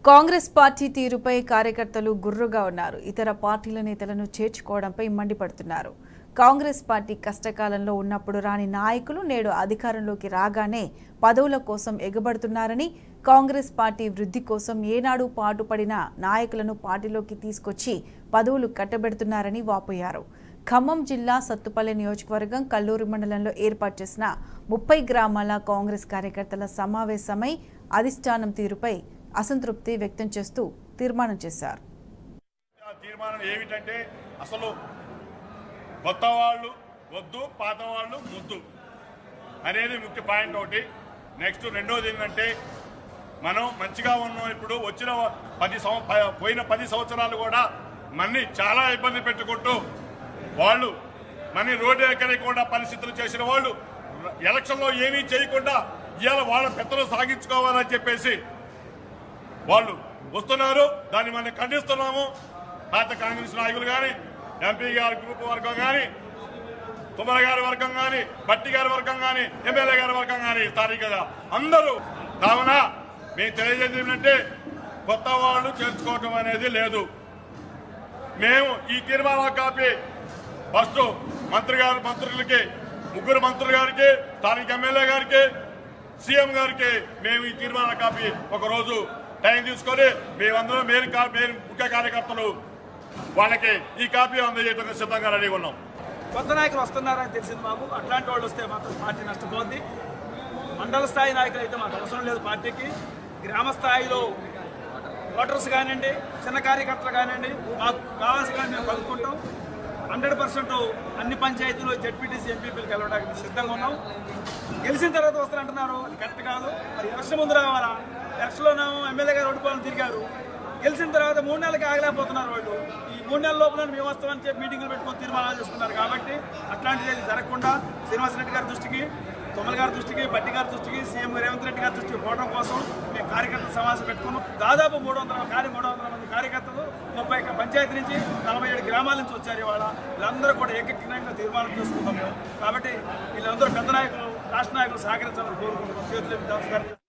Congress party తీరుపై కార్యకర్తలు గుర్రుగా ఉన్నారు. ఇతర పార్టీల నేతలను చేర్చుకోవడంపై మండిపడుతున్నారు. కాంగ్రెస్ పార్టీ కష్టకాలంలో ఉన్నప్పుడు రాని నాయకులు నేడు అధికారంలోకి రాగానే పదవుల కోసం ఎగబడుతున్నారని, కాంగ్రెస్ పార్టీ వృద్ధి కోసం ఏనాడు పాటుపడిన నాయకులను పార్టీలోకి తీసుకొచ్చి పదవులు కట్టబెడుతున్నారని వాపోయారు. ఖమ్మం జిల్లా సత్తుపల్లి నియోజకవర్గం కల్లూరు మండలంలో ఏర్పాటు చేసిన 30 గ్రామాల కాంగ్రెస్ కార్యకర్తల సమావేశమై అధిష్టానం తీరుపై అసంతృప్తి వ్యక్తం చేస్తూ తీర్మానం చేశారు. తీర్మానం ఏమిటంటే అసలు కొత్త వాళ్ళు వద్దు, పాత వాళ్ళు వద్దు అనేది ముఖ్య పాయింట్ ఒకటి. నెక్స్ట్ రెండోది ఏంటంటే మనం మంచిగా ఉన్నాం. ఇప్పుడు వచ్చిన పోయిన 10 సంవత్సరాలు కూడా మన్ని చాలా ఇబ్బంది పెట్టుకుంటూ వాళ్ళు మన్ని రోడ్డు ఎక్కడికుండా పరిస్థితులు చేసిన వాళ్ళు ఎలక్షన్లో ఏమీ చేయకుండా ఇవాళ వాళ్ళ పెత్తలు సాగించుకోవాలని చెప్పేసి వాళ్ళు వస్తున్నారు. దాన్ని మనం ఖండిస్తున్నాము. పాత కాంగ్రెస్ నాయకులు కానీ, ఎంపీ గారి గ్రూప్ వర్గం కానీ, కుమార్ గారి వర్గం కానీ, భట్టి గారి వర్గం కానీ, ఎమ్మెల్యే గారి వర్గం కానీ స్థానికంగా అందరూ. కావున మేము తెలియజేది ఏంటంటే కొత్త వాళ్ళు చేర్చుకోవటం అనేది లేదు. మేము ఈ తీర్మానం కాపీ ఫస్ట్ మంత్రులకి, 3 మంత్రుల గారికి, స్థానిక ఎమ్మెల్యే గారికి, సీఎం గారికి మేము ఈ తీర్మాన కాపీ ఒకరోజు టైం తీసుకొని మేమందరం ముఖ్య కార్యకర్తలు వాళ్ళకి ఈ కాపీ అందజేయడానికి సిద్ధంగా రెడీగా ఉన్నాం. కొత్త నాయకులు వస్తున్నారని తెలిసింది మాకు. అట్లాంటి వాళ్ళు వస్తే మాత్రం పార్టీ నష్టపోద్ది. మండల స్థాయి నాయకులు అయితే మాకు అవసరం లేదు పార్టీకి. గ్రామ స్థాయిలో ఓటర్స్ కానివ్వండి, చిన్న కార్యకర్తలు కానివ్వండి, మాకు కావాల్సి కానీ మేము కలుపుకుంటాం. 100% అన్ని పంచాయతీలు జెడ్పీటీసీ ఎంపీపీలు కలవడానికి సిద్ధంగా ఉన్నాం. గెలిచిన తర్వాత వస్తారంటున్నారు, అది కరెక్ట్ కాదు. మరి ఎలక్షన్ ముందు రావాలా? ఎలక్షన్లోనేమో ఎమ్మెల్యే గారు ఓడిపోవాలని తిరిగారు. గెలిచిన తర్వాత 3 నెలలకి ఆగలేకపోతున్నారు వాళ్ళు. ఈ 3 నెలల లోపల మేము వస్తామని చెప్పి మీటింగ్లు పెట్టుకొని తీర్మానాలు చేసుకున్నారు. కాబట్టి అట్లాంటిది జరగకుండా శ్రీనివాసరెడ్డి గారి దృష్టికి, తొమ్మల గారి దృష్టికి, భట్టి గారి దృష్టికి, సీఎం రేవంత్ రెడ్డి గారి దృష్టికి పోవడం కోసం మేము కార్యకర్తల సమావేశం పెట్టుకున్నాం. దాదాపు 300 మంది కార్యకర్తలు 30 పంచాయతీ నుంచి 47 గ్రామాల నుంచి వచ్చారు. ఇవాళ వీళ్ళందరూ కూడా ఏకగ్రీవంగా తీర్మానం చేసుకుంటాం మేము. కాబట్టి వీళ్ళందరూ పెద్ద నాయకులు, రాష్ట్ర నాయకులు సహకరించాలని కోరుకుంటున్నాం. చేతులు